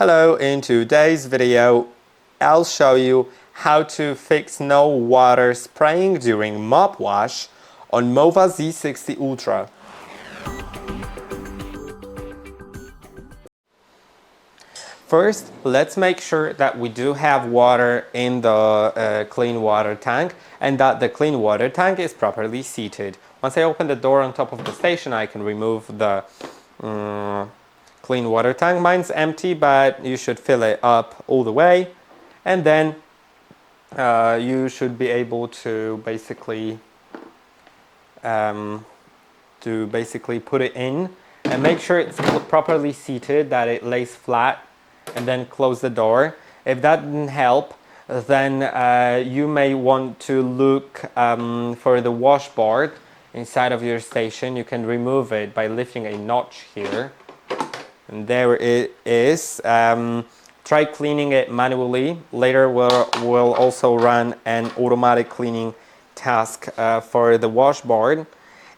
Hello, in today's video I'll show you how to fix no water spraying during mop wash on MOVA Z60 Ultra. First, let's make sure that we do have water in the clean water tank and that the clean water tank is properly seated. Once I open the door on top of the station, I can remove the clean water tank. Mine's empty, but you should fill it up all the way, and then you should be able to basically put it in and make sure it's properly seated, that it lays flat, and then close the door. If that didn't help, then you may want to look for the washboard inside of your station. You can remove it by lifting a notch here, and there it is. Try cleaning it manually. Later we'll also run an automatic cleaning task for the washboard.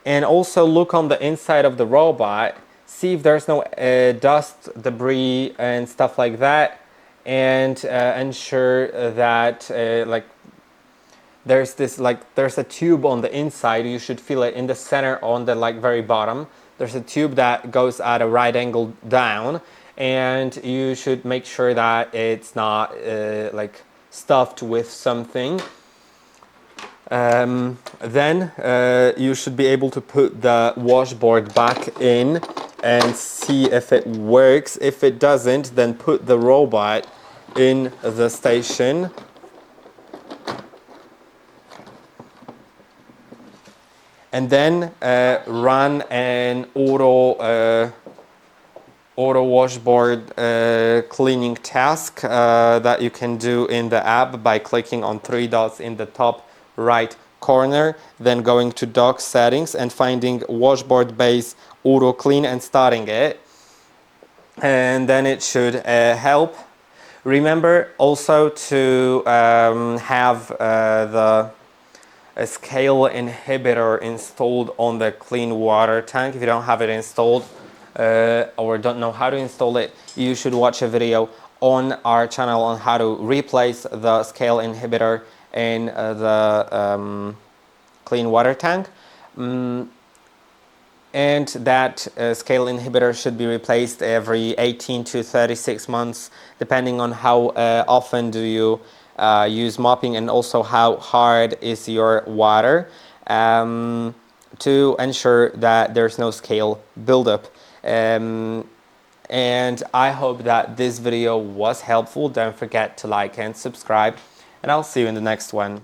And also look on the inside of the robot, see if there's no dust, debris and stuff like that, and ensure that there's a tube on the inside. You should feel it in the center on the very bottom. There's a tube that goes at a right angle down, and you should make sure that it's not stuffed with something. Then you should be able to put the washboard back in and see if it works. If it doesn't, then put the robot in the station. And then run an auto washboard cleaning task that you can do in the app by clicking on three dots in the top right corner, then going to dock settings and finding washboard base auto clean and starting it, and then it should help. Remember also to have the scale inhibitor installed on the clean water tank. If you don't have it installed or don't know how to install it, you should watch a video on our channel on how to replace the scale inhibitor in the clean water tank. And that scale inhibitor should be replaced every 18 to 36 months, depending on how often do you use mopping, and also how hard is your water, to ensure that there's no scale buildup. And I hope that this video was helpful. Don't forget to like and subscribe, and I'll see you in the next one.